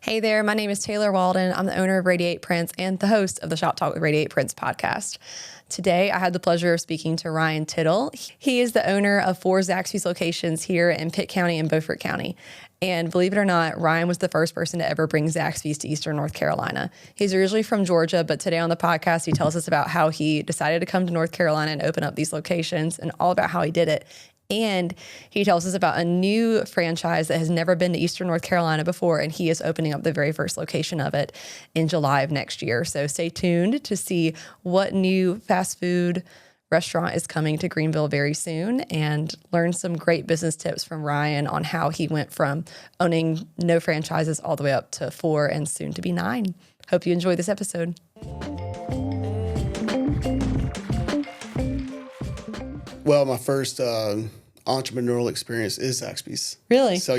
Hey there, my name is Taylor Walden. I'm the owner of Radiate Prints and the host of the Shop Talk with Radiate Prints podcast. Today, I had the pleasure of speaking to Ryan Tittle. He is the owner of 4 Zaxby's locations here in Pitt County and Beaufort County. And believe it or not, Ryan was the first person to ever bring Zaxby's to Eastern North Carolina. He's originally from Georgia, but today on the podcast, he tells us about how he decided to come to North Carolina and open up these locations and all about how he did it. And he tells us about a new franchise that has never been to Eastern North Carolina before, and he is opening up the very first location of it in July of next year. So stay tuned to see what new fast food restaurant is coming to Greenville very soon and learn some great business tips from Ryan on how he went from owning no franchises all the way up to 4 and soon to be 9. Hope you enjoy this episode. Well, my first entrepreneurial experience is Zaxby's. Really? So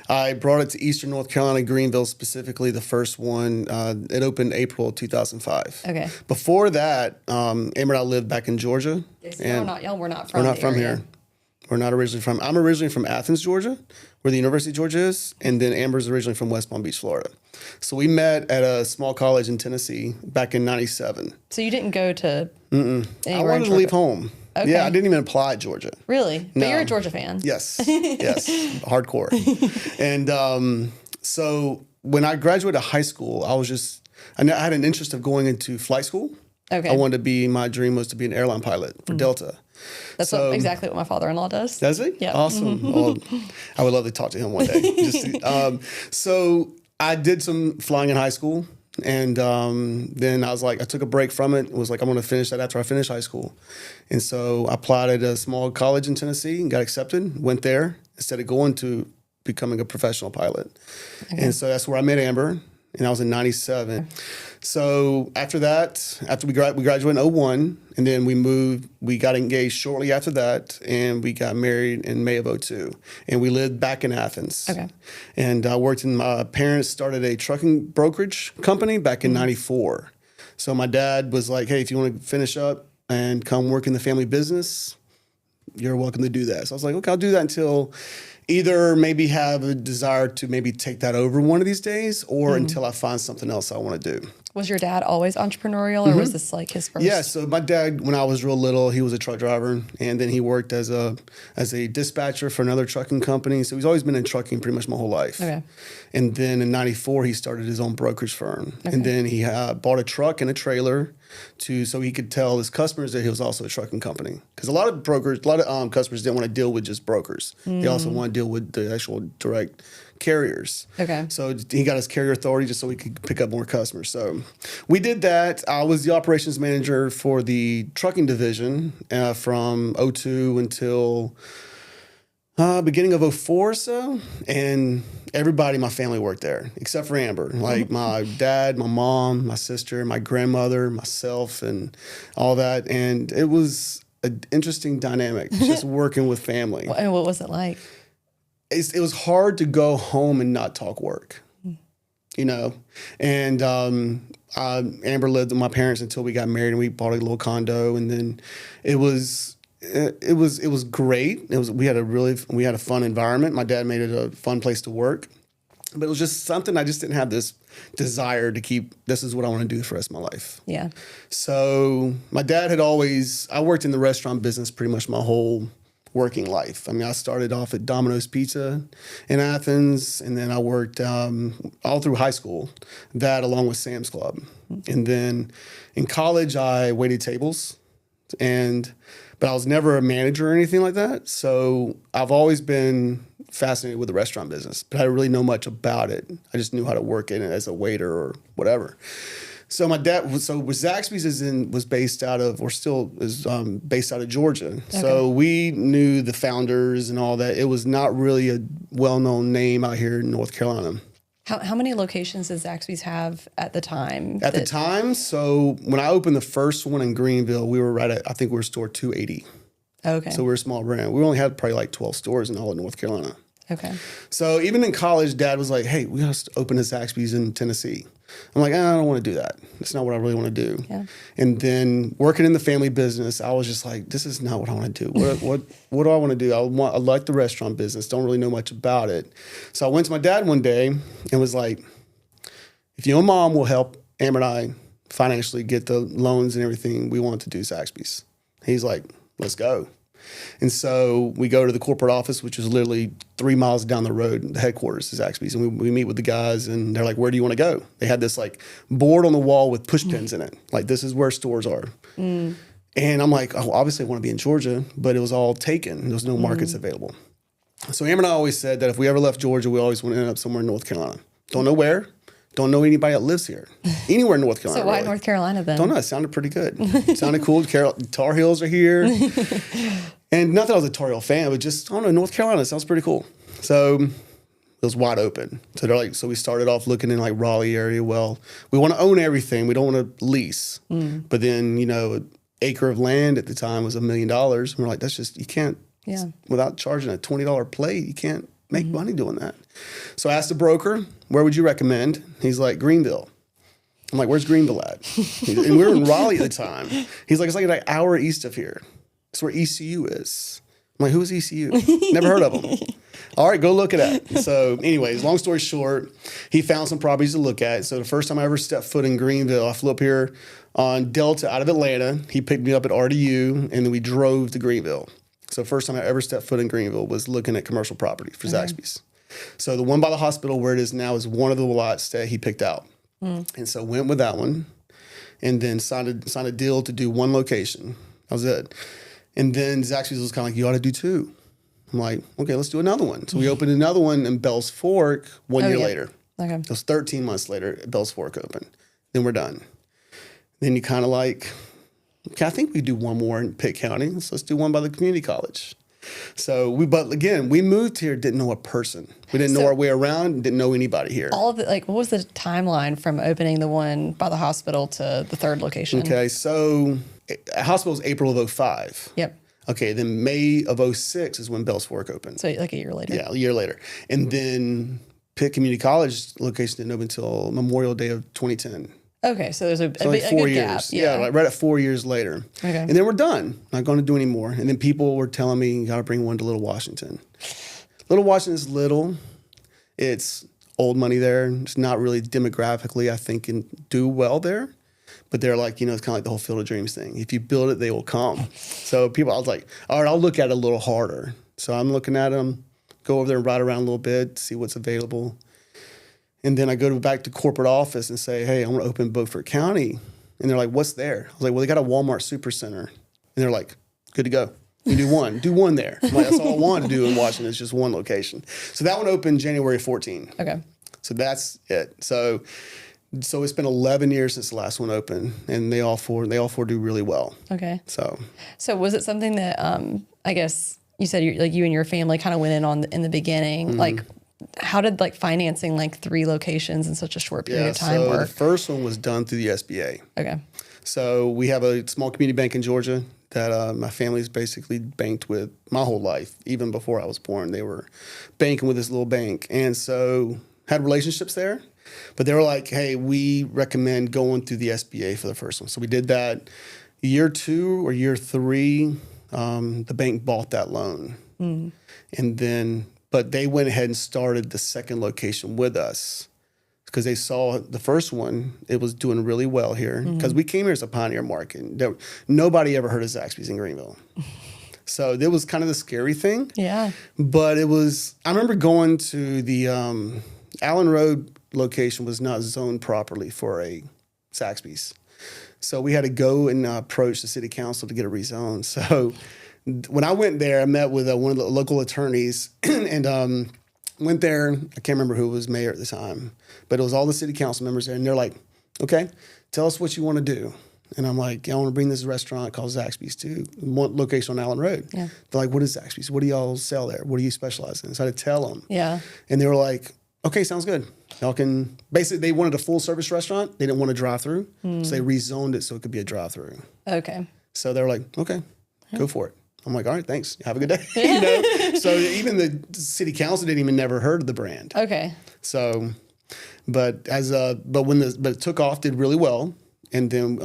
I brought it to Eastern North Carolina, Greenville specifically, the first one. It opened April 2005. Okay. Before that, Amber and I lived back in Georgia. Yes, we're not from here. We're not originally from. I'm originally from Athens, Georgia, where the University of Georgia is, and then Amber's originally from West Palm Beach, Florida. So we met at a small college in Tennessee back in '97. So you didn't go to I wanted to leave home. Okay. Yeah, I didn't even apply at Georgia. Really? No. But you're a Georgia fan. Yes, hardcore. And so when I graduated high school, I had an interest of going into flight school. Okay. My dream was to be an airline pilot for Delta. That's exactly what my father-in-law does. Does he? Yeah. Awesome. Well, I would love to talk to him one day. So I did some flying in high school. And then I took a break from it. It was like, I'm going to finish that after I finish high school. And so I applied at a small college in Tennessee and got accepted, went there instead of going to becoming a professional pilot. Okay. And so that's where I met Amber, and I was in 97. So after that, we graduated in 01, and then we got engaged shortly after that, and we got married in May of 02. And we lived back in Athens. Okay. And I my parents started a trucking brokerage company back in 94. So my dad was like, hey, if you want to finish up and come work in the family business, you're welcome to do that. So I was like, okay, I'll do that until either maybe have a desire to maybe take that over one of these days or until I find something else I want to do. Was your dad always entrepreneurial or was this like his first? Yeah, so my dad, when I was real little, he was a truck driver, and then he worked as a dispatcher for another trucking company. So he's always been in trucking pretty much my whole life. Okay. And then in 94, he started his own brokerage firm. Okay. And then he bought a truck and a trailer so he could tell his customers that he was also a trucking company. Because a lot of customers didn't want to deal with just brokers. They also want to deal with the actual direct carriers. Okay. So he got his carrier authority just so he could pick up more customers. So we did that. I was the operations manager for the trucking division from 02 until beginning of 04 or so. And everybody in my family worked there except for Amber. Like my dad, my mom, my sister, my grandmother, myself, and all that. And it was an interesting dynamic just working with family. And what was it like? It was hard to go home and not talk work, And Amber lived with my parents until we got married, and we bought a little condo, and then it was great. We had a fun environment. My dad made it a fun place to work, but it was just something I just didn't have this desire to keep. This is what I want to do for the rest of my life. Yeah. So my dad I worked in the restaurant business pretty much my whole working life. I mean, I started off at Domino's Pizza in Athens, and then I worked all through high school, that along with Sam's Club. And then in college, I waited tables, but I was never a manager or anything like that. So I've always been fascinated with the restaurant business, but I didn't really know much about it. I just knew how to work in it as a waiter or whatever. So my dad, Zaxby's was based out of, or still is based out of Georgia. Okay. So we knew the founders and all that. It was not really a well-known name out here in North Carolina. How many locations did Zaxby's have at the time? At the time, so when I opened the first one in Greenville, we were I think we were store 280. Okay. So we were a small brand. We only had probably like 12 stores in all of North Carolina. Okay. So even in college, Dad was like, hey, we got to open a Zaxby's in Tennessee. I'm like, I don't want to do that. That's not what I really want to do. Yeah. And then working in the family business, I was just like, this is not what I want to do. What do I want to do? I like the restaurant business. Don't really know much about it. So I went to my dad one day and was like, if you and Mom will help Amber and I financially get the loans and everything, we want to do Zaxby's. He's like, let's go. And so we go to the corporate office, which is literally 3 miles down the road, the headquarters is Zaxby's. And we meet with the guys and they're like, where do you want to go? They had this like board on the wall with push pins in it. Like, this is where stores are. And I'm like, oh, obviously I want to be in Georgia, but it was all taken. There was no markets available. So Amber and I always said that if we ever left Georgia, we always want to end up somewhere in North Carolina. Don't know where. Don't know anybody that lives here. Anywhere in North Carolina. So why really. North Carolina then? Don't know. It sounded pretty good. It sounded cool. Tar Heels are here. And not that I was a Tar Heel fan, but just, I don't know, North Carolina sounds pretty cool. So it was wide open. So they're like, so we started off looking in like Raleigh area. Well, we want to own everything. We don't want to lease. But then, you know, an acre of land at the time was $1 million. And we're like, that's just, you can't, without charging a $20 plate, you can't make money doing that. So I asked the broker, where would you recommend? He's like, Greenville. I'm like, where's Greenville at? And we were in Raleigh at the time. He's like, it's like an hour east of here. It's where ECU is. I'm like, who is ECU? Never heard of them. All right, go look at it. So anyways, long story short, he found some properties to look at. So the first time I ever stepped foot in Greenville, I flew up here on Delta out of Atlanta. He picked me up at RDU, and then we drove to Greenville. So first time I ever stepped foot in Greenville was looking at commercial property for Zaxby's. So the one by the hospital where it is now is one of the lots that he picked out. And so went with that one and then signed a deal to do one location. That was it. And then Zaxby's was kind of like, you ought to do two. I'm like, okay, let's do another one. So we opened another one in Bells Fork 1 year later. Okay. It was 13 months later, Bells Fork opened. Then we're done. Then you kind of like, okay, I think we do one more in Pitt County. So let's do one by the community college. So but again, we moved here, didn't know a person. We didn't know our way around, didn't know anybody here. All of it, like, what was the timeline from opening the one by the hospital to the third location? Okay, so hospital was April of 2005. Yep. Okay, then May of 2006 is when Bells Fork opened. So like a year later. Yeah, a year later. And then Pitt Community College location didn't open until Memorial Day of 2010. Okay, so there's So like 4 good years. gap. Yeah, like right at 4 years later. Okay. And then we're done. Not going to do any more. And then people were telling me, you got to bring one to Little Washington. Little Washington is little. It's old money there. It's not really demographically, I think, can do well there. But they're like, you know, it's kind of like the whole Field of Dreams thing. If you build it, they will come. So I was like, all right, I'll look at it a little harder. So I'm looking at them, go over there and ride around a little bit, see what's available. And then I go back to corporate office and say, hey, I want to open Beaufort County. And they're like, what's there? I was like, well, they got a Walmart Supercenter. And they're like, good to go. You do one. Do one there. I'm like, that's all I want to do in Washington is just one location. So that one opened January 14. Okay. So that's it. So it's been 11 years since the last one opened, and they all four do really well. Okay. So was it something that I guess you said you and your family kind of went in the beginning? Like, how did like financing like 3 locations in such a short period of time work? The first one was done through the SBA. Okay. So we have a small community bank in Georgia that my family's basically banked with my whole life. Even before I was born, they were banking with this little bank. And so had relationships there. But they were like, hey, we recommend going through the SBA for the first one. So we did that. Year 2 or year 3, the bank bought that loan. And then, but they went ahead and started the second location with us because they saw the first one, it was doing really well here. Because we came here as a pioneer market. Nobody ever heard of Zaxby's in Greenville. So that was kind of the scary thing. Yeah. But it was, I remember going to the Allen Road location was not zoned properly for a Zaxby's. So we had to go and approach the city council to get it rezoned. So when I went there, I met with one of the local attorneys and went there. I can't remember who was mayor at the time, but it was all the city council members there. And they're like, okay, tell us what you want to do. And I'm like, I want to bring this restaurant called Zaxby's to one location on Allen Road. Yeah. They're like, what is Zaxby's? What do y'all sell there? What do you specialize in? So I had to tell them. Yeah. And they were like, okay, sounds good. Y'all can, basically they wanted a full service restaurant. They didn't want a drive-through. So they rezoned it so it could be a drive-through. Okay. So they were like, okay, go for it. I'm like, all right, thanks. Have a good day. You know? So even the city council didn't even never heard of the brand. Okay. So, but it took off, did really well. And then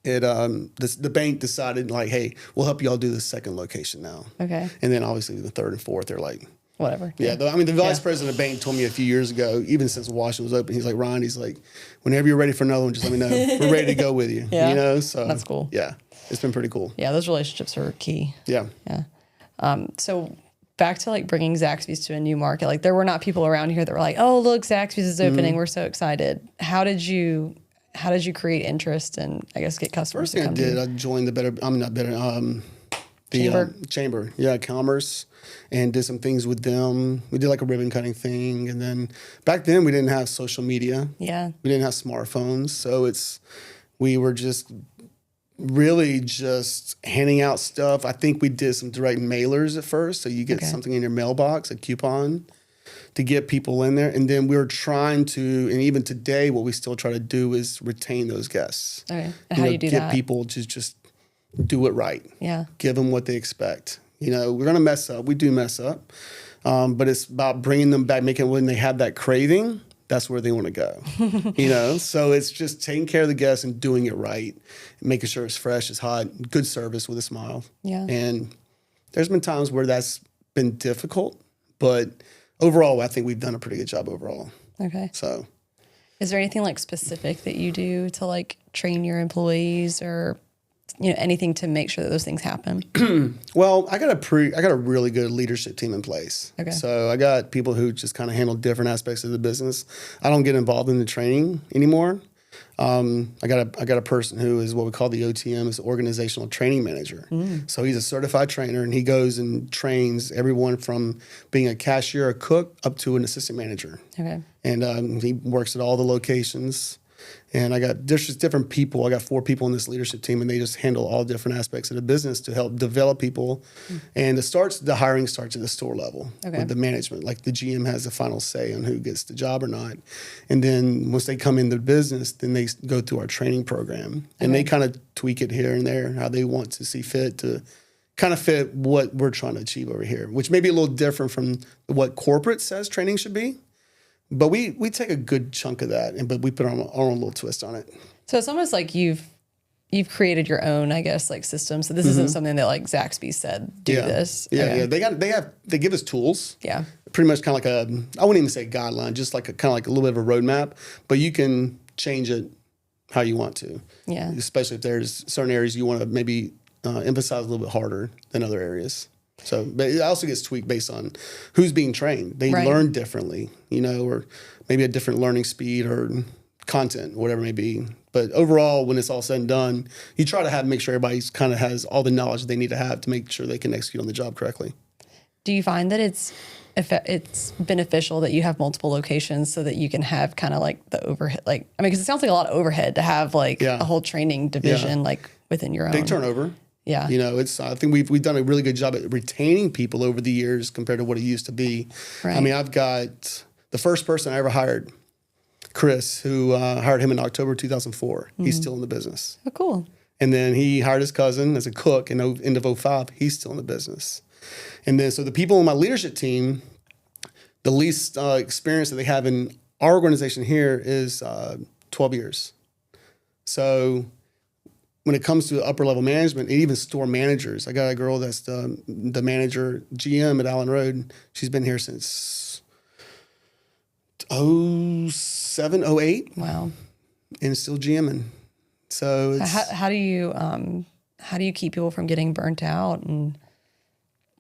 the bank decided like, hey, we'll help y'all do the second location now. Okay. And then obviously the third and fourth, they're like, whatever. Yeah, I mean, the vice president of the bank told me a few years ago, even since Washington was open, he's like, Ryan, he's like, whenever you're ready for another one, just let me know. We're ready to go with you. Yeah. You know, so that's cool. Yeah, it's been pretty cool. Yeah, those relationships are key. Yeah. Yeah. So back to like bringing Zaxby's to a new market, like there were not people around here that were like, oh, look, Zaxby's is opening. We're so excited. How did you create interest and I guess get customers First thing to come I joined the chamber, commerce, and did some things with them. We did like a ribbon cutting thing, and then back then we didn't have social media. Yeah, we didn't have smartphones, so we were just really just handing out stuff. I think we did some direct mailers at first, so you get something in your mailbox, a coupon, to get people in there, and then we were trying to, and even today, what we still try to do is retain those guests. Okay, and how do you do get that? Get people to just do it right. Yeah. Give them what they expect. You know, we're going to mess up. We do mess up. But it's about bringing them back, making when they have that craving, that's where they want to go. You know, so it's just taking care of the guests and doing it right, making sure it's fresh, it's hot, good service with a smile. Yeah. And there's been times where that's been difficult, but overall, I think we've done a pretty good job overall. Okay. So is there anything like specific that you do to like train your employees or anything to make sure that those things happen? Well, I got a really good leadership team in place. Okay. So I got people who just kind of handle different aspects of the business. I don't get involved in the training anymore. I got a person who is what we call the OTM, is organizational training manager. So he's a certified trainer, and he goes and trains everyone from being a cashier, a cook, up to an assistant manager. Okay. And he works at all the locations. And there's just different people. I got 4 people in this leadership team, and they just handle all different aspects of the business to help develop people. And the hiring starts at the store level with the management. Like the GM has the final say on who gets the job or not. And then once they come into the business, then they go through our training program. And they kind of tweak it here and there, how they want to see fit to kind of fit what we're trying to achieve over here, which may be a little different from what corporate says training should be. But we take a good chunk of that, but we put our own little twist on it. So it's almost like you've created your own, I guess, like system. So this isn't something that like Zaxby said, do this. Yeah. They give us tools. Yeah. Pretty much kind of like I wouldn't even say guideline, just like kind of like a little bit of a roadmap, but you can change it how you want to. Yeah. Especially if there's certain areas you want to maybe emphasize a little bit harder than other areas. So, but it also gets tweaked based on who's being trained. They learn differently, or maybe a different learning speed or content, whatever it may be. But overall, when it's all said and done, you try to make sure everybody's kind of has all the knowledge they need to have to make sure they can execute on the job correctly. Do you find that it's beneficial that you have multiple locations so that you can have kind of like the overhead, because it sounds like a lot of overhead to have a whole training division within your own. Big turnover. Yeah. I think we've done a really good job at retaining people over the years compared to what it used to be. Right. I mean, I've got the first person I ever hired, Chris, who hired him in October 2004. He's still in the business. Oh, cool. And then he hired his cousin as a cook in end of 05. He's still in the business. And then so the people on my leadership team, the least experience that they have in our organization here is 12 years. So when it comes to upper level management, and even store managers, I got a girl that's the manager GM at Allen Road. She's been here since 07, 08. Wow. And still GMing. So it's, how do you keep people from getting burnt out and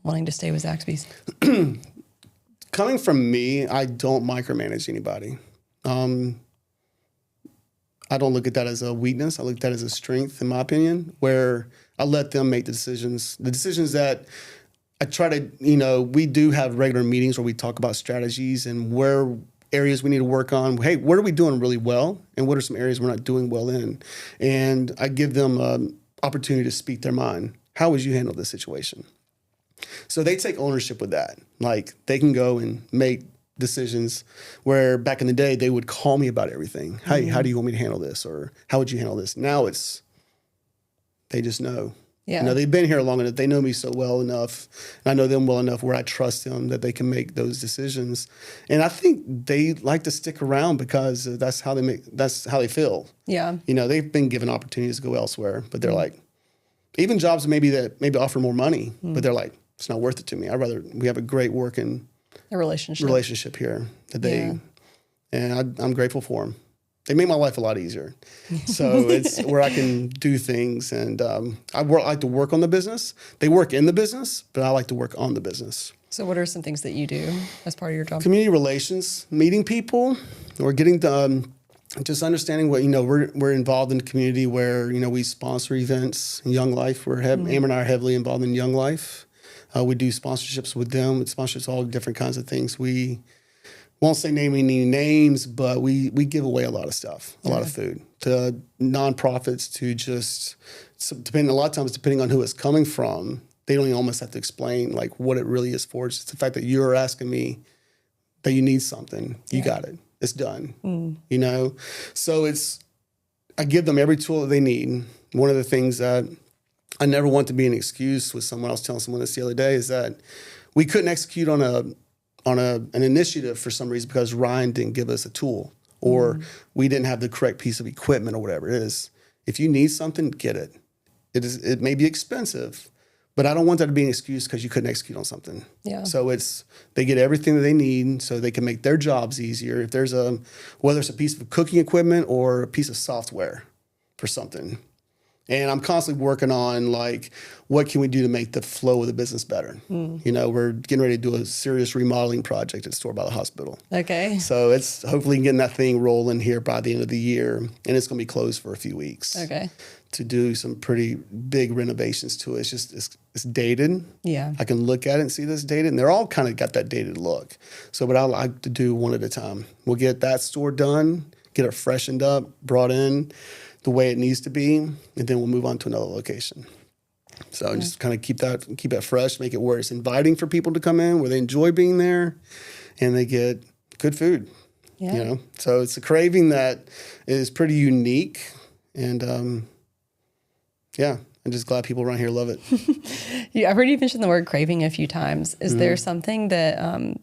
wanting to stay with Zaxby's? Coming from me, I don't micromanage anybody. I don't look at that as a weakness. I look at that as a strength, in my opinion, where I let them make the decisions. The decisions that I try to, we do have regular meetings where we talk about strategies and where areas we need to work on. Hey, what are we doing really well? And what are some areas we're not doing well in? And I give them opportunity to speak their mind. How would you handle this situation? So they take ownership with that. Like they can go and make decisions where back in the day they would call me about everything. Hey, how do you want me to handle this? Or how would you handle this? Now they just know. Yeah. You know, they've been here long enough. They know me so well enough, and I know them well enough where I trust them that they can make those decisions. And I think they like to stick around because that's how they feel. Yeah. You know, they've been given opportunities to go elsewhere, but they're like, even jobs maybe offer more money, but they're like, it's not worth it to me. We have a great working relationship here that and I'm grateful for them. They make my life a lot easier. So it's where I can do things. And I like to work on the business. They work in the business, but I like to work on the business. So what are some things that you do as part of your job? Community relations, meeting people, or getting just understanding what, we're involved in a community where, we sponsor events in Young Life. Amber and I are heavily involved in Young Life. We do sponsorships with them. It sponsors all different kinds of things. We won't say naming any names, but we give away a lot of stuff, a lot of food to nonprofits, to just a lot of times depending on who it's coming from, they don't even almost have to explain like what it really is for. It's just the fact that you're asking me that you need something, you got it, it's done. So I give them every tool that they need. One of the things that I never want to be an excuse with someone. I was telling someone this the other day is that we couldn't execute on an initiative for some reason because Ryan didn't give us a tool or we didn't have the correct piece of equipment or whatever it is. If you need something, get it. It may be expensive, but I don't want that to be an excuse because you couldn't execute on something. Yeah. So they get everything that they need so they can make their jobs easier. If there's whether it's a piece of cooking equipment or a piece of software for something. And I'm constantly working on, like, what can we do to make the flow of the business better? We're getting ready to do a serious remodeling project at Store by the Hospital. Okay. So it's hopefully getting that thing rolling here by the end of the year. And it's going to be closed for a few weeks. Okay. To do some pretty big renovations to it. It's dated. Yeah. I can look at it and see this dated. And they're all kind of got that dated look. So, but I like to do one at a time. We'll get that store done, get it freshened up, brought in the way it needs to be, and then we'll move on to another location. So just kind of keep that fresh, make it where it's inviting for people to come in, where they enjoy being there, and they get good food. Yeah. So it's a craving that is pretty unique, and I'm just glad people around here love it. I've heard you mention the word craving a few times. Is there something that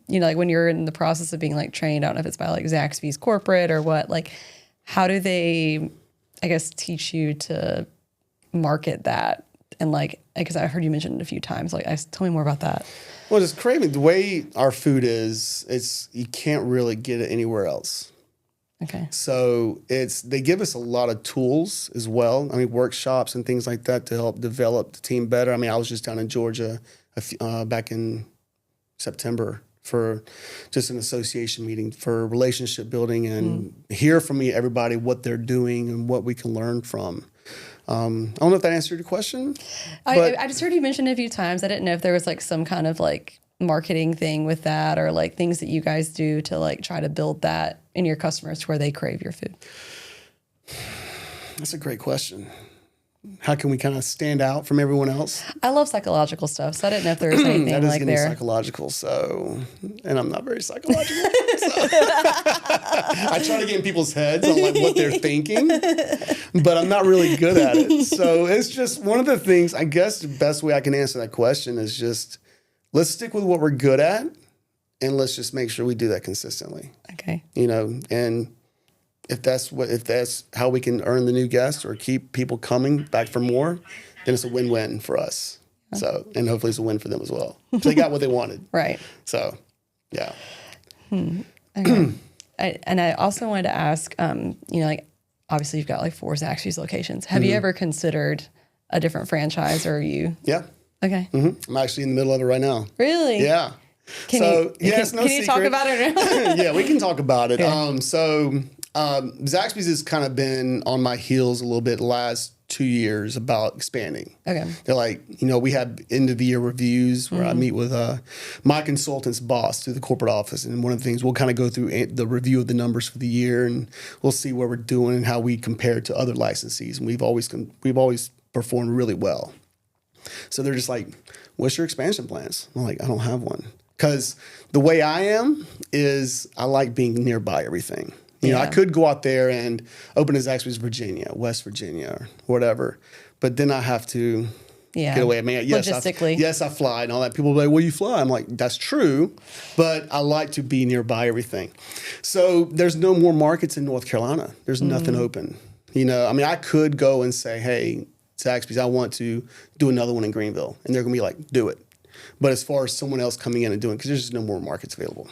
like when you're in the process of being like trained, I don't know if it's by like Zaxby's corporate or what, like how do they, I guess, teach you to market that? And like, because I heard you mention it a few times, like, tell me more about that. Well, just craving, the way our food is, you can't really get it anywhere else. Okay. So they give us a lot of tools as well. I mean, workshops and things like that to help develop the team better. I mean, I was just down in Georgia back in September for just an association meeting for relationship building and hear from everybody what they're doing and what we can learn from. I don't know if that answered your question. I just heard you mention it a few times. I didn't know if there was like some kind of like marketing thing with that or like things that you guys do to like try to build that in your customers to where they crave your food. That's a great question. How can we kind of stand out from everyone else? I love psychological stuff, so I didn't know if there was anything that is like getting there. Psychological, and I'm not very psychological. So. I try to get in people's heads on like what they're thinking, but I'm not really good at it. So it's just one of the things. I guess the best way I can answer that question is just let's stick with what we're good at, and let's just make sure we do that consistently. Okay. And if that's how we can earn the new guests or keep people coming back for more, then it's a win-win for us. So, and hopefully it's a win for them as well. So they got what they wanted. Right. So, yeah. Okay. I also wanted to ask, like obviously you've got like 4 Zaxby's locations. Have you ever considered a different franchise or are you? Yeah. Okay. I'm actually in the middle of it right now. Really? Yeah. Can you talk about it? Yeah, we can talk about it. Yeah. Zaxby's has kind of been on my heels a little bit the last 2 years about expanding. Okay. They're like, we have end of the year reviews where I meet with my consultant's boss through the corporate office. And one of the things we'll kind of go through the review of the numbers for the year and we'll see where we're doing and how we compare to other licensees. And we've always performed really well. So they're just like, what's your expansion plans? I'm like, I don't have one. Because the way I am is I like being nearby everything. I could go out there and open a Zaxby's Virginia, West Virginia, or whatever. But then I have to get away. I mean, Logistically. yes, I fly and all that. People are like, well, you fly. I'm like, that's true, but I like to be nearby everything. So there's no more markets in North Carolina. There's nothing open. You know, I mean, I could go and say, hey, Zaxby's, I want to do another one in Greenville. And they're going to be like, do it. But as far as someone else coming in and doing, because there's just no more markets available.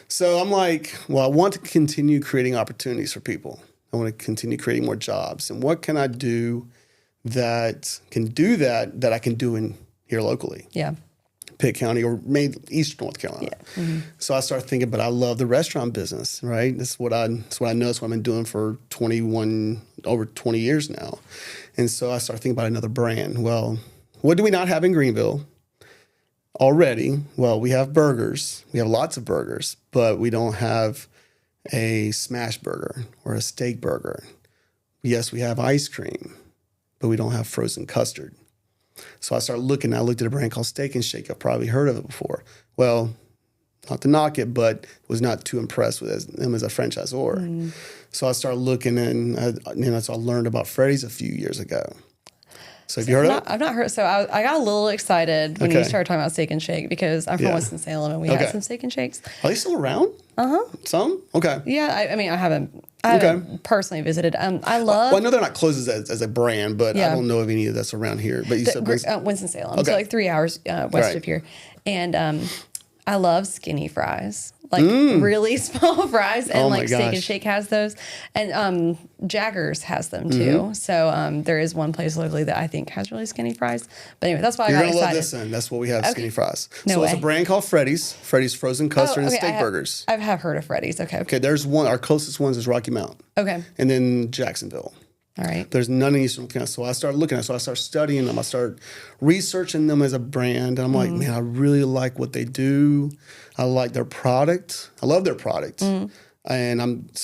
So I'm like, well, I want to continue creating opportunities for people. I want to continue creating more jobs. And what can I do that can do that I can do in here locally? Yeah. Pitt County or maybe Eastern North Carolina. Yeah. Mm-hmm. So I started thinking, but I love the restaurant business, right? That's what I know. That's what I've been doing for over 20 years now. And so I started thinking about another brand. Well, what do we not have in Greenville already? Well, we have burgers. We have lots of burgers, but we don't have a smash burger or a steak burger. Yes, we have ice cream, but we don't have frozen custard. So I looked at a brand called Steak and Shake. I've probably heard of it before. Well, not to knock it, but was not too impressed with them as a franchisor. So I started looking, and so I learned about Freddy's a few years ago. So have you heard of it? I've not heard. So I got a little excited when you started talking about Steak and Shake because I'm from Winston-Salem and we had some Steak and Shakes. Are they still around? Some? Okay. Yeah. I mean, I haven't personally visited. I love. Well, I know they're not closed as a brand, but I don't know of any that's around here. But you said Winston-Salem. So like 3 hours west of here. And I love skinny fries. Like really small fries, and like Steak and Shake has those, and Jaggers has them too. So there is one place locally that I think has really skinny fries. But anyway, that's why I got excited. You're gonna love this, and that's what we have: skinny fries. No way. It's a brand called Freddy's. Freddy's frozen custard and steak burgers. I have heard of Freddy's. Okay. There's one. Our closest ones is Rocky Mount. Okay. And then Jacksonville. All right. There's none in Eastern Carolina. So I started looking at it. So I started studying them. I started researching them as a brand. And I'm like, man, I really like what they do. I like their product. I love their product. And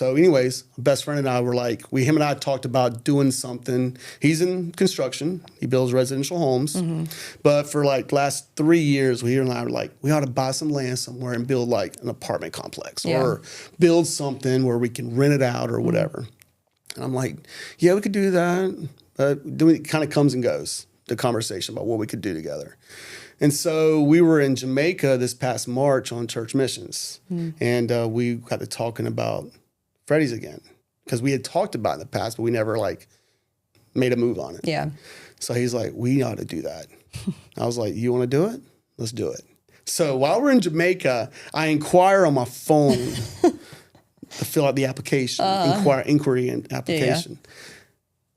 anyways, best friend and I were like, him and I talked about doing something. He's in construction. He builds residential homes. But for like last 3 years, he and I were like, we ought to buy some land somewhere and build like an apartment complex or build something where we can rent it out or whatever. And I'm like, yeah, we could do that. But then it kind of comes and goes, the conversation about what we could do together. And so we were in Jamaica this past March on church missions. And we got to talking about Freddy's again. Because we had talked about it in the past, but we never like made a move on it. Yeah. So he's like, we ought to do that. I was like, you want to do it? Let's do it. So while we're in Jamaica, I inquire on my phone to fill out the application, inquiry and application. Yeah.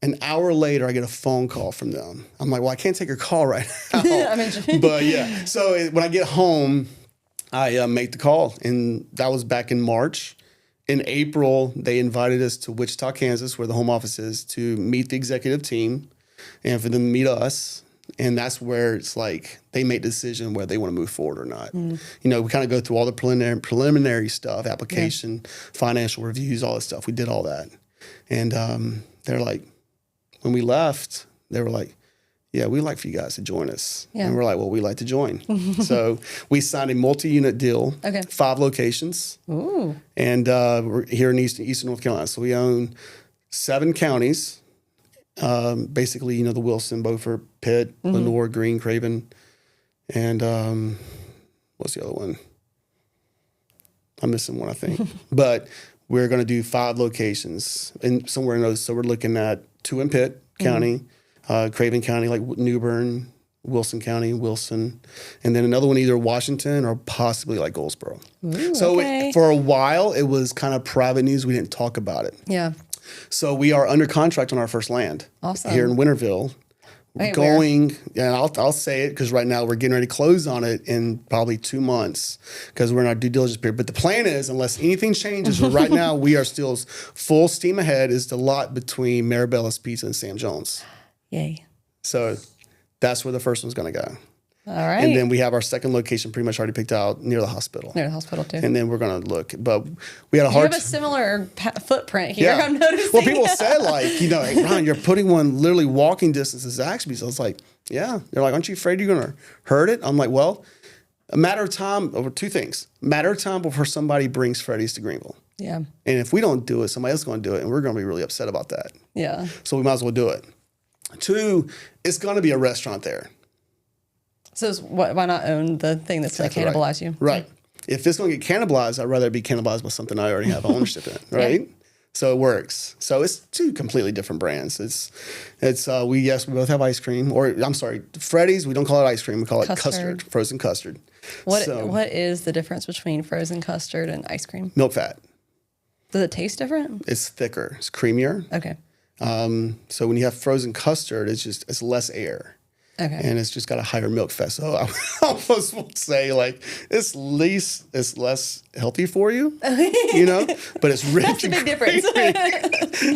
An hour later, I get a phone call from them. I'm like, well, I can't take your call right now. But yeah, so when I get home, I make the call. And that was back in March. In April, they invited us to Wichita, Kansas, where the home office is, to meet the executive team and for them to meet us. And that's where it's like they make the decision whether they want to move forward or not. You know, we kind of go through all the preliminary stuff, application, financial reviews, all that stuff. We did all that. And they're like, when we left, they were like, yeah, we'd like for you guys to join us. Yeah. And we're like, well, we'd like to join. So we signed a multi-unit deal, 5 locations. Ooh. And we're here in Eastern North Carolina. So we own 7 counties. Basically, you know, the Wilson, Beaufort, Pitt, Lenoir, Greene, Craven, and what's the other one? I'm missing one, I think. But we're going to do 5 locations and somewhere in those. So we're looking at 2 in Pitt County, Craven County, like New Bern, Wilson County, Wilson, and then another one either Washington or possibly like Goldsboro. Ooh, so for a while, it was kind of private news. We didn't talk about it. Yeah. So we are under contract on our first land here in Winterville. Wait, and I'll say it because right now we're getting ready to close on it in probably 2 months because we're in our due diligence period. But the plan is, unless anything changes, right now we are still full steam ahead, is the lot between Maribella's Pizza and Sam Jones. Yay. So that's where the first one's going to go. All right. And then we have our second location pretty much already picked out near the hospital. Near the hospital, too. And then we're going to look. But we had a hard... You have a similar footprint here, I'm noticing. Well, people said, like, you know, hey, Ron, you're putting one literally walking distance to Zaxby. So I was like, yeah. They're like, aren't you afraid you're going to hurt it? I'm like, well, a matter of time over 2 things. Matter of time before somebody brings Freddy's to Greenville. Yeah. And if we don't do it, somebody else is going to do it. And we're going to be really upset about that. Yeah. So we might as well do it. Two, it's going to be a restaurant there. So why not own the thing that's going to cannibalize you? Right. If it's going to get cannibalized, I'd rather it be cannibalized by something I already have ownership in, right? Yeah. So it works. So it's two completely different brands. We both have ice cream, or I'm sorry, Freddy's. We don't call it ice cream. We call it custard, frozen custard. What is the difference between frozen custard and ice cream? Milk fat. Does it taste different? It's thicker. It's creamier. Okay. So when you have frozen custard, it's less air. Okay. And it's just got a higher milk fat. So I almost would say like it's less healthy for you, you know, but it's rich. That's a big difference.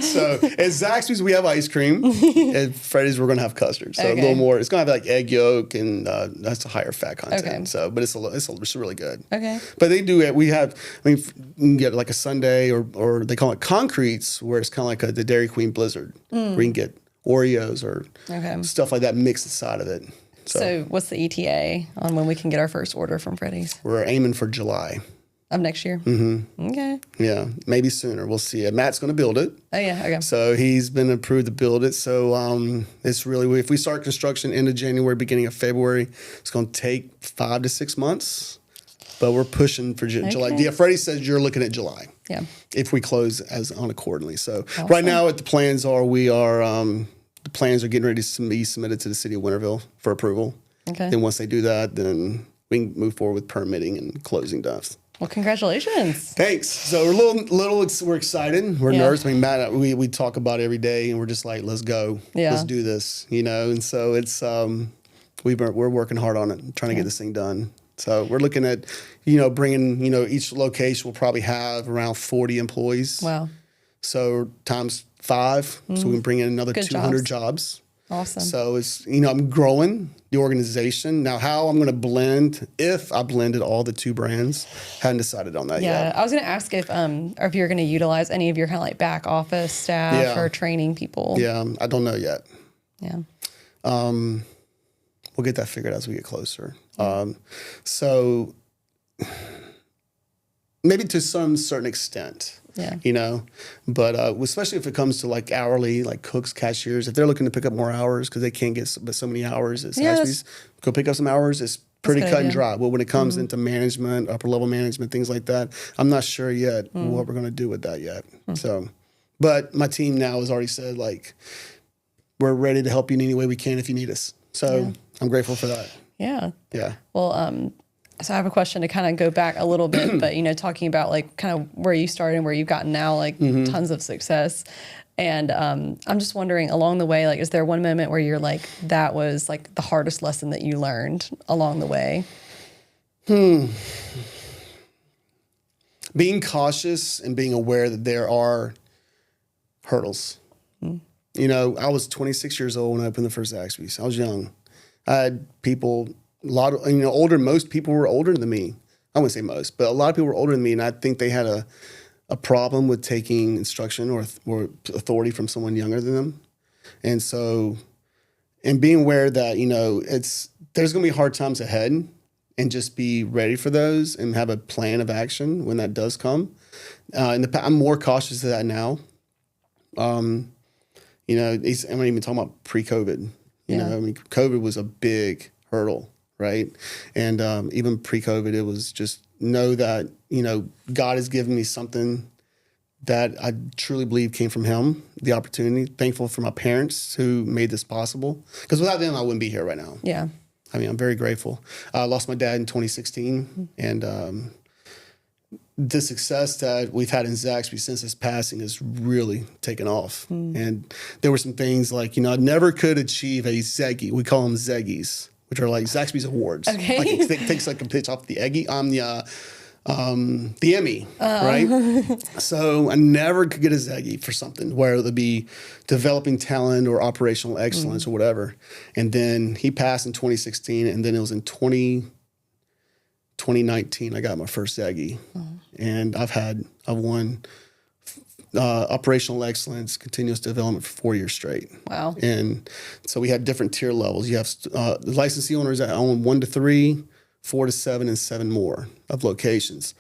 So at Zaxby's, we have ice cream. At Freddy's, we're going to have custard. So a little more, it's going to have like egg yolk and that's a higher fat content. Okay. So, but it's really good. Okay. But they do it. You can get like a sundae or they call it concretes where it's kind of like the Dairy Queen Blizzard where you can get Oreos or stuff like that mixed inside of it. So what's the ETA on when we can get our first order from Freddy's? We're aiming for July. Of next year? Mm-hmm. Okay. Yeah, maybe sooner. We'll see. Matt's going to build it. Oh, yeah. Okay. So he's been approved to build it. So it's really, if we start construction end of January, beginning of February, it's going to take 5 to 6 months. But we're pushing for July. Yeah, Freddie says you're looking at July. Yeah. If we close on accordingly. So right now, what the plans are, the plans are getting ready to be submitted to the city of Winterville for approval. Okay. Then once they do that, then we can move forward with permitting and closing stuff. Well, congratulations. Thanks. So we're excited. We're nervous. I mean, Matt, we talk about it every day, and we're just like, let's go. Yeah. Let's do this, you know. And so it's we're working hard on it, trying to get this thing done. So we're looking at, bringing, each location will probably have around 40 employees. Wow. So times 5, so we can bring in another 200 jobs. Awesome. So it's, I'm growing the organization. Now, how I'm going to blend, if I blended all the 2 brands, hadn't decided on that yet. Yeah, I was going to ask if you're going to utilize any of your kind of like back office staff or training people. Yeah, I don't know yet. Yeah. We'll get that figured out as we get closer. So maybe to some certain extent. Yeah. But especially if it comes to like hourly, like cooks, cashiers, if they're looking to pick up more hours because they can't get so many hours at Zaxby's, go pick up some hours. It's pretty cut and dry. Well, when it comes into management, upper level management, things like that, I'm not sure yet what we're going to do with that yet. So, but my team now has already said like, we're ready to help you in any way we can if you need us. So I'm grateful for that. Yeah. Yeah. Well, so I have a question to kind of go back a little bit, but, talking about like kind of where you started and where you've gotten now, like tons of success. And I'm just wondering along the way, like, is there one moment where you're like, that was like the hardest lesson that you learned along the way? Being cautious and being aware that there are hurdles. I was 26 years old when I opened the first Zaxby's. I was young. I had people, older. Most people were older than me. I wouldn't say most, but a lot of people were older than me, and I think they had a problem with taking instruction or authority from someone younger than them. And so, and being aware that, there's going to be hard times ahead, and just be ready for those and have a plan of action when that does come. I'm more cautious of that now. I'm not even talking about pre-COVID. COVID was a big hurdle, right? And even pre-COVID, it was just know that, God has given me something that I truly believe came from Him, the opportunity. Thankful for my parents who made this possible. Because without them, I wouldn't be here right now. Yeah. I'm very grateful. I lost my dad in 2016, and the success that we've had in Zaxby since his passing has really taken off. And there were some things like, I never could achieve a Zeggy. We call them Zeggies, which are like Zaxby's awards. Okay. Like it takes like a pitch off the Eggy. I'm the Emmy, right? So I never could get a Zeggy for something, where it would be developing talent or operational excellence or whatever. And then he passed in 2016, and then it was in 2019, I got my first Zeggy. And I've won operational excellence, continuous development for 4 years straight. Wow. And so we had different tier levels. You have the licensee owners that own 1 to 3, 4 to 7, and 7 more of locations.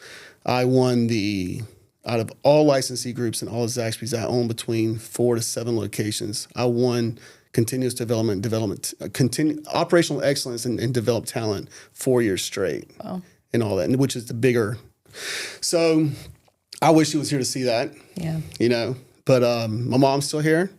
I won out of all licensee groups and all the Zaxby's, I own between 4 to 7 locations. I won continuous operational excellence and develop talent 4 years straight. Wow. And all that, which is the bigger. So I wish she was here to see that. Yeah. But my mom's still here.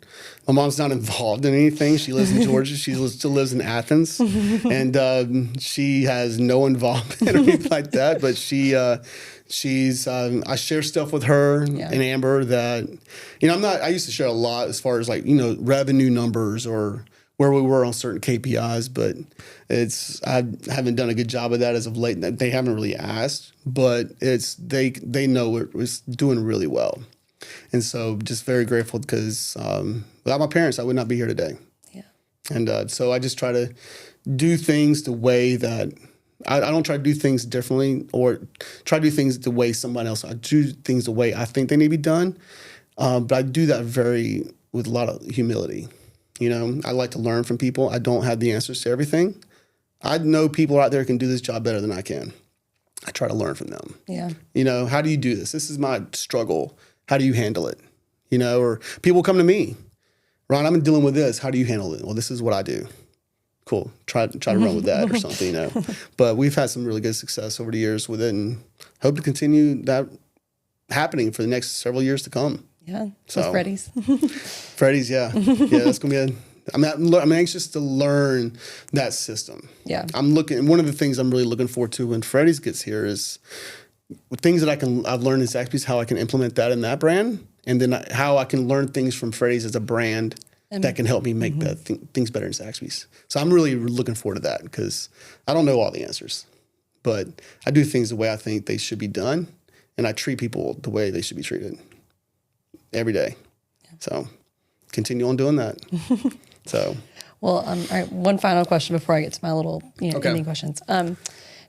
My mom's not involved in anything. She lives in Georgia. She still lives in Athens. And she has no involvement or anything like that. But she's I share stuff with her and Amber that, I used to share a lot as far as revenue numbers or where we were on certain KPIs, but I haven't done a good job of that as of late. They haven't really asked, but they know it was doing really well. And so just very grateful because without my parents, I would not be here today. Yeah. And so I just try to do things the way that I don't try to do things differently or try to do things the way somebody else. I do things the way I think they need to be done. But I do that with a lot of humility. I like to learn from people. I don't have the answers to everything. I know people out there who can do this job better than I can. I try to learn from them. Yeah. How do you do this? This is my struggle. How do you handle it? Or people come to me, Ron, I'm dealing with this. How do you handle it? Well, this is what I do. Cool. Try to run with that or something, But we've had some really good success over the years with it and hope to continue that happening for the next several years to come. Yeah. So Freddy's. Freddy's, yeah. Yeah, that's going to be I'm anxious to learn that system. Yeah. One of the things I'm really looking forward to when Freddy's gets here is things that I've learned in Zaxby's, how I can implement that in that brand, and then how I can learn things from Freddy's as a brand that can help me make things better in Zaxby's. So I'm really looking forward to that because I don't know all the answers, but I do things the way I think they should be done, and I treat people the way they should be treated every day. Yeah. So continue on doing that. So. Well, all right. One final question before I get to my little ending questions.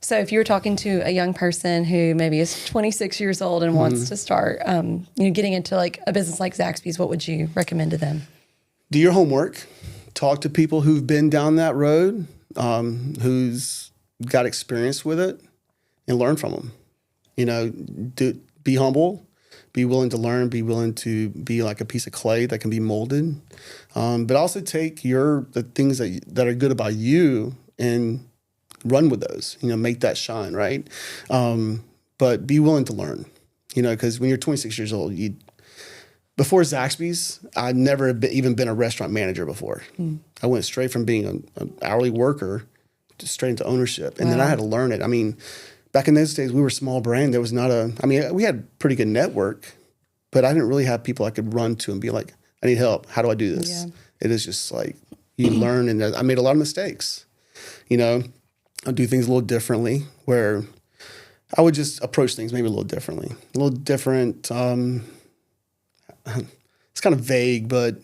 So if you were talking to a young person who maybe is 26 years old and wants to start, getting into a business like Zaxby's, what would you recommend to them? Do your homework. Talk to people who've been down that road, who's got experience with it, and learn from them. Be humble. Be willing to learn, be willing to be like a piece of clay that can be molded. But also take the things that are good about you and run with those, make that shine, right? But be willing to learn, because when you're 26 years old, before Zaxby's, I'd never even been a restaurant manager before. I went straight from being an hourly worker straight into ownership. And then I had to learn it. Back in those days, we were a small brand. There was we had pretty good network, but I didn't really have people I could run to and be like, I need help. How do I do this? Yeah. It is just you learn, and I made a lot of mistakes. I'll do things a little differently where I would just approach things maybe a little differently. A little different. It's kind of vague, but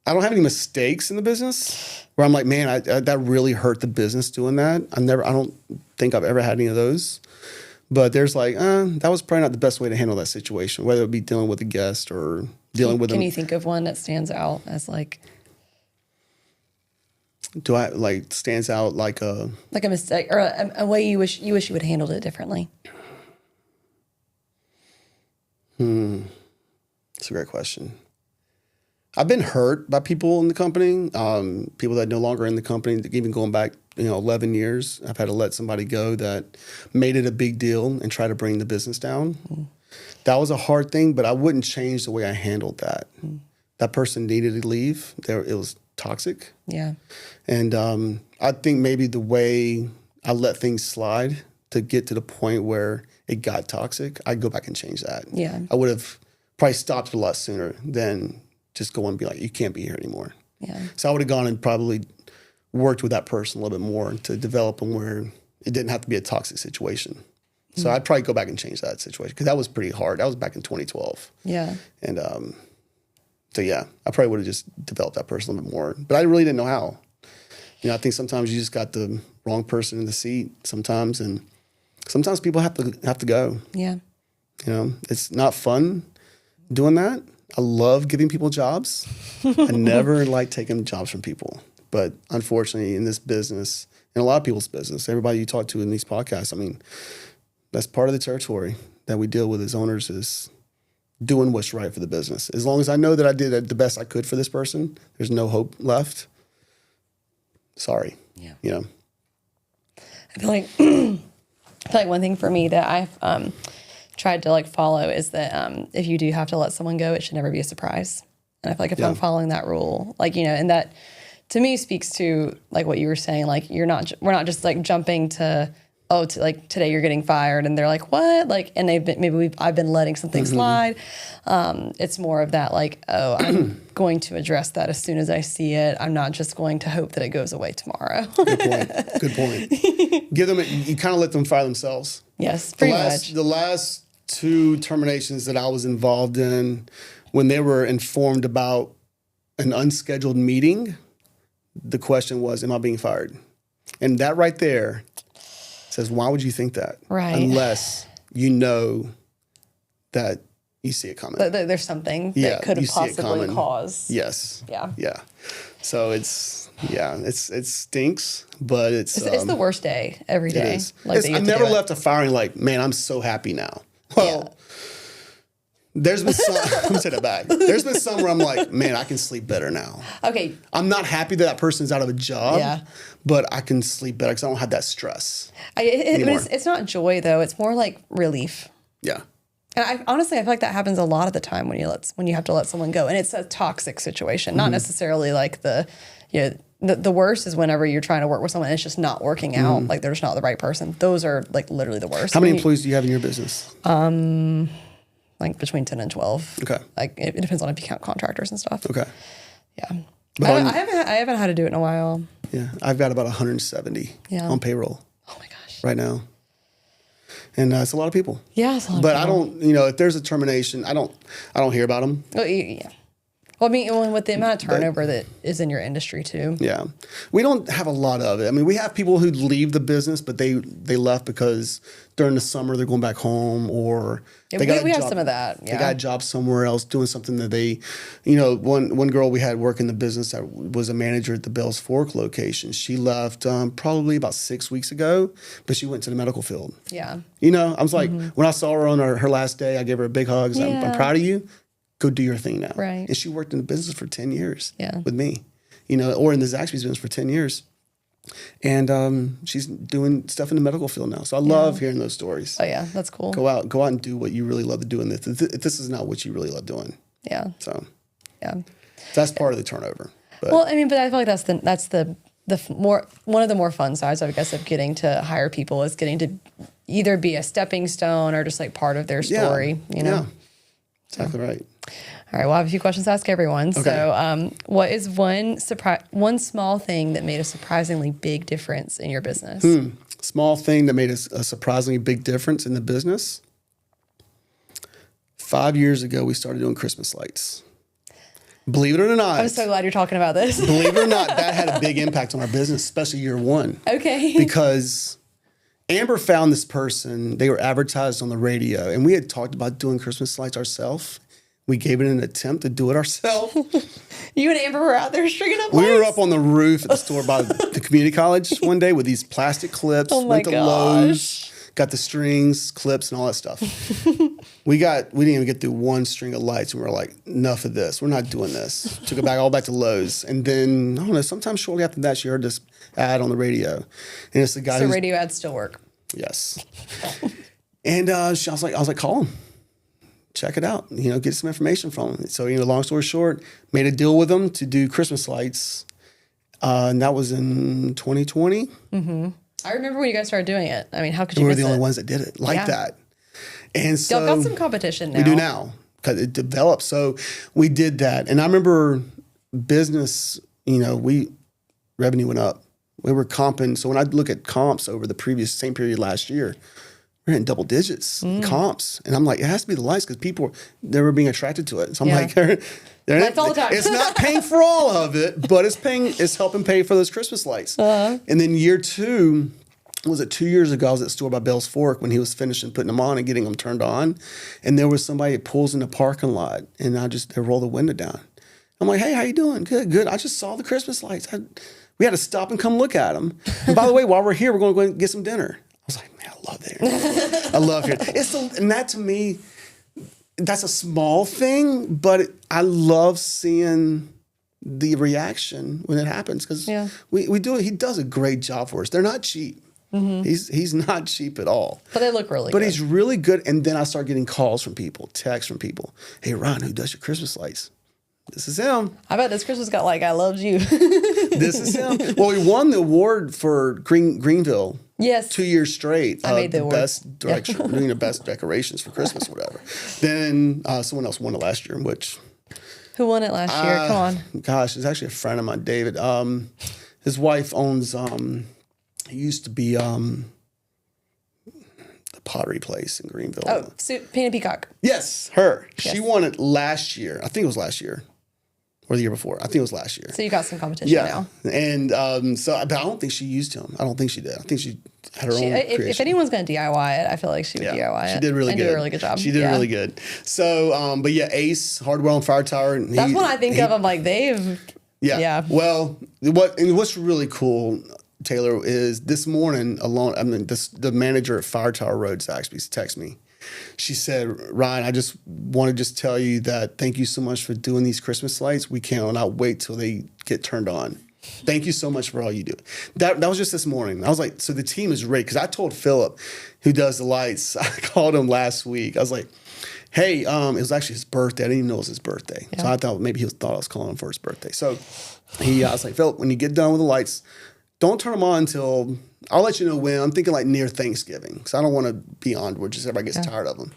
I don't have any mistakes in the business where I'm like, man, that really hurt the business doing that. I don't think I've ever had any of those. But there's that was probably not the best way to handle that situation, whether it be dealing with a guest or dealing with them. Can you think of one that stands out as do I stands out like a mistake or a way you wish you would have handled it differently? That's a great question. I've been hurt by people in the company, people that are no longer in the company, even going back, 11 years. I've had to let somebody go that made it a big deal and try to bring the business down. That was a hard thing, but I wouldn't change the way I handled that. That person needed to leave. It was toxic. Yeah. And I think maybe the way I let things slide to get to the point where it got toxic, I'd go back and change that. Yeah. I would have probably stopped it a lot sooner than just go and be like, you can't be here anymore. Yeah. So I would have gone and probably worked with that person a little bit more to develop them where it didn't have to be a toxic situation. So I'd probably go back and change that situation because that was pretty hard. That was back in 2012. Yeah. And so, yeah, I probably would have just developed that person a little bit more. But I really didn't know how. I think sometimes you just got the wrong person in the seat sometimes. And sometimes people have to go. Yeah. It's not fun doing that. I love giving people jobs. I never like taking jobs from people. But unfortunately, in this business, in a lot of people's business, everybody you talk to in these podcasts, that's part of the territory that we deal with as owners is doing what's right for the business. As long as I know that I did the best I could for this person, there's no hope left. Sorry. Yeah. You know. I feel like one thing for me that I've tried to like follow is that if you do have to let someone go, it should never be a surprise. And I feel like if I'm following that rule, like, you know, and that to me speaks to like what you were saying, like we're not just like jumping to, like today you're getting fired and they're like, what? Like, and I've been letting something slide. It's more of that like, I'm going to address that as soon as I see it. I'm not just going to hope that it goes away tomorrow. Good point. Give them, you kind of let them fire themselves. Yes, pretty much. The last 2 terminations that I was involved in, when they were informed about an unscheduled meeting, the question was, am I being fired? And that right there says, why would you think that? Right. Unless you know that you see it coming. There's something that could have possibly caused. Yes. Yeah. Yeah. So it stinks, but it's the worst day every day. It is. Like I never left a firing like, man, I'm so happy now. Well, there's been some, let me say that back. There's been some where I'm like, man, I can sleep better now. Okay. I'm not happy that person's out of a job, but I can sleep better because I don't have that stress anymore. It's not joy though. It's more like relief. Yeah. And honestly, I feel like that happens a lot of the time when you have to let someone go, and it's a toxic situation, not necessarily like the worst is whenever you're trying to work with someone and it's just not working out, like they're just not the right person. Those are like literally the worst. How many employees do you have in your business? Like between 10 and 12. Okay. Like it depends on if you count contractors and stuff. Okay. Yeah. I haven't had to do it in a while. Yeah. I've got about 170 on payroll. Oh my gosh. Right now. And it's a lot of people. Yeah, it's a lot but of people. I don't, if there's a termination, I don't hear about them. Oh, yeah. Well, I mean, with the amount of turnover that is in your industry too. Yeah. We don't have a lot of it. I mean, we have people who leave the business, but they left because during the summer they're going back home or we have some of that. Yeah. They got a job somewhere else doing something that they, one girl we had working the business that was a manager at the Bells Fork location. She left probably about 6 weeks ago, but she went to the medical field. Yeah. I was like, when I saw her on her last day, I gave her a big hug. I'm proud of you. Go do your thing now. Right. And she worked in the business for 10 years with me, or in the Zaxby's business for 10 years. And she's doing stuff in the medical field now. So I love hearing those stories. Oh, yeah. That's cool. Go out and do what you really love to do. And if this is not what you really love doing. Yeah. So yeah, that's part of the turnover. But, well, I mean, but I feel like that's the one of the more fun sides, I guess, of getting to hire people is getting to either be a stepping stone or just like part of their story, Yeah. Exactly right. All right, well, I have a few questions to ask everyone. Okay. So what is one small thing that made a surprisingly big difference in your business? Small thing that made a surprisingly big difference in the business. 5 years ago, we started doing Christmas lights. Believe it or not. I'm so glad you're talking about this. Believe it or not, that had a big impact on our business, especially year one. Okay. Because Amber found this person, they were advertised on the radio, and we had talked about doing Christmas lights ourselves. We gave it an attempt to do it ourselves. You and Amber were out there stringing up lights? We were up on the roof at the store by the community college one day with these plastic clips. Oh my went to gosh. Lowe's, got the strings, clips, and all that stuff. We didn't even get through one string of lights, and we were like, enough of this. We're not doing this. Took it all back to Lowe's. And then, I don't know, sometime shortly after that, she heard this ad on the radio. And it's the guy So radio ads still work? Yes. And I was like, call him. Check it out, get some information from him. So, long story short, made a deal with him to do Christmas lights. And that was in 2020. Mm-hmm. I remember when you guys started doing it. I mean, how could you We were miss the only it? ones that did it like that. And so y'all got some competition now. We do now because it developed. So we did that. And I remember business, revenue went up. We were comping. So when I look at comps over the previous same period last year, we're in double digits comps. And I'm like, it has to be the lights because they were being attracted to it. So I'm like, lights all the time. It's not paying for all of it, but it's helping pay for those Christmas lights. And then year two, was it 2 years ago? I was at the store by Bells Fork when he was finishing putting them on and getting them turned on. And there was somebody that pulls in the parking lot and they roll the window down. I'm like, hey, how you doing? Good. I just saw the Christmas lights. We had to stop and come look at them. And by the way, while we're here, we're going to go and get some dinner. I was like, man, I love that. I love it. And that to me, that's a small thing, but I love seeing the reaction when it happens because we do it. He does a great job for us. They're not cheap. He's not cheap at all. But they look really good. But he's really good. And then I start getting calls from people, texts from people. Hey, Ron, who does your Christmas lights? This is him. I bet this Christmas got like, I loved you. This is him. Well, we won the award for Greenville. Yes. 2 years straight. I made the award. Best direction, best decorations for Christmas, whatever. Then someone else won it last year, which... Who won it last year? Come on. Gosh, it's actually a friend of mine, David. His wife owns, he used to be the pottery place in Greenville. Oh, Painted Peacock. Yes, her. Yes. She won it last year. I think it was last year. Or the year before. I think it was last year. So you got some competition now. And but I don't think she used him. I don't think she did. I think she had her own creation. If anyone's going to DIY it, I feel like she would DIY it. She did really good. Do a really good job. She did really good. So, but yeah, Ace, Hardware on Fire Tower. That's what I think of. I'm like, they've... Yeah. Well, what's really cool, Taylor, is this morning alone, the manager at Fire Tower Road, Zaxby, texted me. She said, Ryan, I just want to tell you that thank you so much for doing these Christmas lights. We cannot wait till they get turned on. Thank you so much for all you do. That was just this morning. I was like, so the team is ready. Because I told Philip, who does the lights, I called him last week. I was like, hey, it was actually his birthday. I didn't even know it was his birthday. Yeah. So I thought maybe he thought I was calling him for his birthday. So I was like, Philip, when you get done with the lights, don't turn them on until... I'll let you know when. I'm thinking like near Thanksgiving because I don't want to be on where just everybody gets tired of them.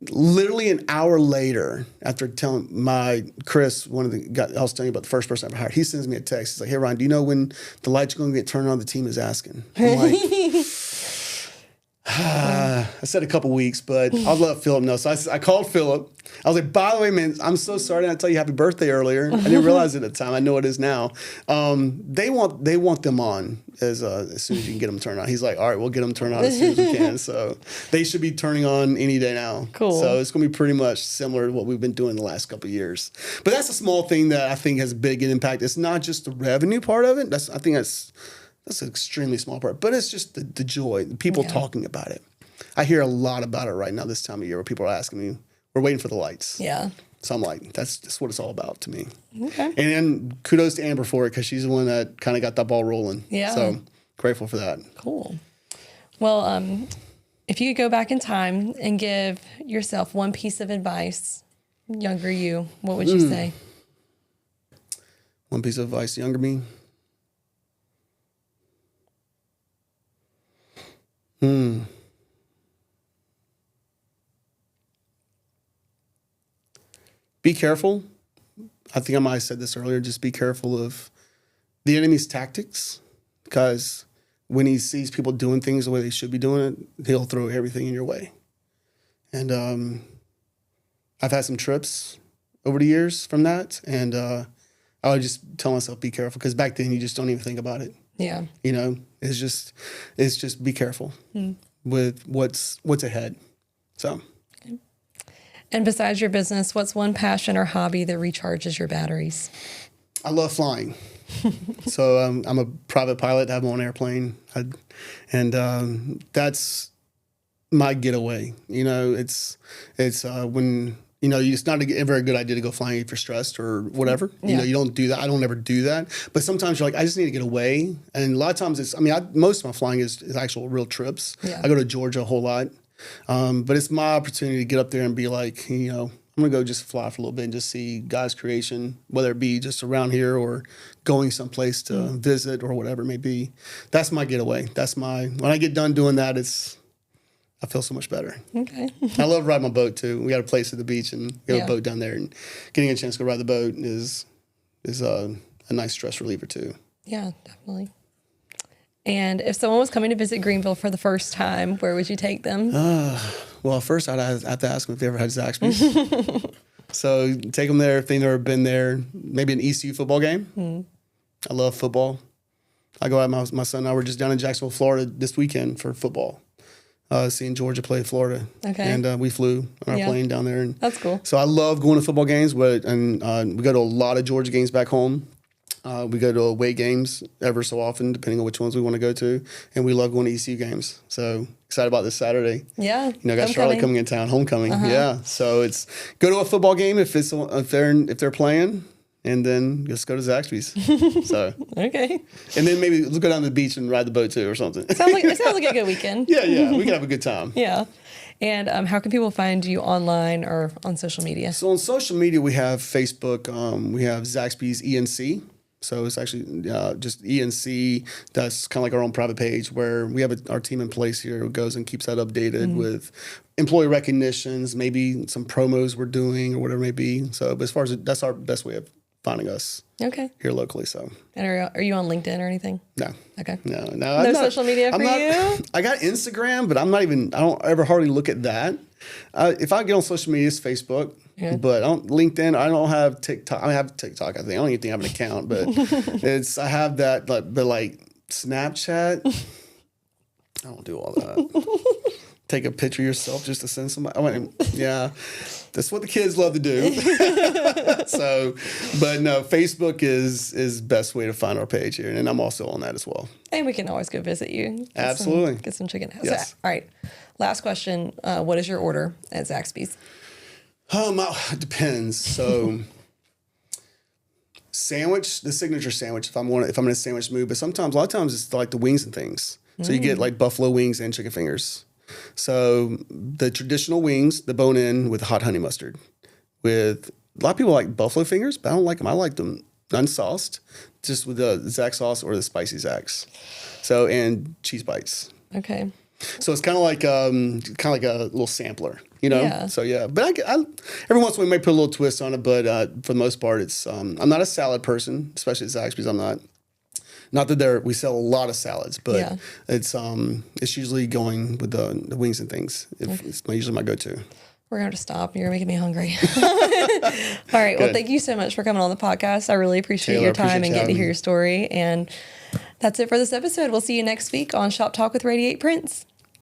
Literally an hour later, after telling Chris, one of the guys I was telling you about, the first person I ever hired, he sends me a text. He's like, hey, Ryan, do you know when the lights are going to get turned on? The team is asking. I'm like, I said a couple weeks, but I'll let Philip know. So I called Philip. I was like, by the way, man, I'm so sorry I didn't tell you happy birthday earlier. I didn't realize it at the time. I know it is now. They want them on as soon as you can get them turned on. He's like, all right, we'll get them turned on as soon as we can. So they should be turning on any day now. Cool. So it's going to be pretty much similar to what we've been doing the last couple of years. But that's a small thing that I think has a big impact. It's not just the revenue part of it. I think that's an extremely small part, but it's just the joy, the people talking about it. I hear a lot about it right now this time of year where people are asking me, we're waiting for the lights. Yeah. So I'm like, that's what it's all about to me. Okay. And then kudos to Amber for it because she's the one that kind of got that ball rolling. Yeah. So grateful for that. Cool. Well, if you could go back in time and give yourself one piece of advice, younger you, what would you say? One piece of advice, younger me? Be careful. I think I might have said this earlier. Just be careful of the enemy's tactics because when he sees people doing things the way they should be doing it, he'll throw everything in your way. And I've had some trips over the years from that. And I would just tell myself, be careful because back then you just don't even think about it. Yeah. You know, it's just be careful with what's ahead. So. And besides your business, what's one passion or hobby that recharges your batteries? I love flying. So I'm a private pilot. I have my own airplane. And that's my getaway. You know, it's when, you know, it's not a very good idea to go flying if you're stressed or whatever. You know, you don't do that. I don't ever do that. But sometimes you're like, I just need to get away. And a lot of times most of my flying is actual real trips. Yeah. I go to Georgia a whole lot. But it's my opportunity to get up there and be like, you know, I'm going to go just fly for a little bit and just see God's creation, whether it be just around here or going someplace to visit or whatever it may be. That's my getaway. When I get done doing that, I feel so much better. Okay. I love riding my boat too. We got a place at the beach and we have a boat down there, and getting a chance to go ride the boat is a nice stress reliever too. Yeah, definitely. And if someone was coming to visit Greenville for the first time, where would you take them? Well, first I'd have to ask them if they ever had Zaxby's. So take them there if they've never been there. Maybe an ECU football game. I love football. I go out, my son and I were just down in Jacksonville, Florida this weekend for football. Seeing Georgia play Florida. Okay. And we flew on our plane down there. And that's cool. So I love going to football games, and we go to a lot of Georgia games back home. We go to away games ever so often, depending on which ones we want to go to, and we love going to ECU games. So excited about this Saturday. Yeah, Got Charlotte coming in town, homecoming. Yeah, so it's go to a football game if they're playing, and then just go to Zaxby's. So okay, and then maybe let's go down to the beach and ride the boat too, or something. It sounds like a good weekend. Yeah, we can have a good time. Yeah. And how can people find you online or on social media? So on social media, we have Facebook. We have Zaxby's ENC. So it's actually just ENC. That's kind of like our own private page where we have our team in place here who goes and keeps that updated with employee recognitions, maybe some promos we're doing or whatever it may be. So, but as far as that's our best way of finding us. Okay. Here locally. So. And are you on LinkedIn or anything? No. Okay. No. No social media for you? I got Instagram, but I don't ever hardly look at that. If I get on social media, it's Facebook. Yeah. But LinkedIn, I don't have TikTok. I have TikTok, I think. I don't even think I have an account, but I have that, but like Snapchat, I don't do all that. Take a picture of yourself just to send somebody. Yeah, that's what the kids love to do. So, but no, Facebook is best way to find our page here, and I'm also on that as well. And we can always go visit you. Absolutely. Get some chicken. Yes. So, all right. Last question. What is your order at Zaxby's? It depends. So, sandwich, the signature sandwich. If I'm in a sandwich mood, but a lot of times it's like the wings and things. So you get like buffalo wings and chicken fingers. So the traditional wings, the bone in with hot honey mustard. With a lot of people like buffalo fingers, but I don't like them. I like them unsauced, just with the Zax sauce or the spicy Zax. So and cheese bites. Okay. So it's kind of like a little sampler, Yeah. So yeah, but I every once in a while we might put a little twist on it, but for the most part, it's I'm not a salad person, especially at Zaxby's. I'm not. Not that we sell a lot of salads, but it's usually going with the wings and things. It's usually my go-to. We're going to stop. You're making me hungry. All right. Well, thank you so much for coming on the podcast. I really appreciate your time and getting to hear your story. And that's it for this episode. We'll see you next week on Shop Talk with Radiate Prints.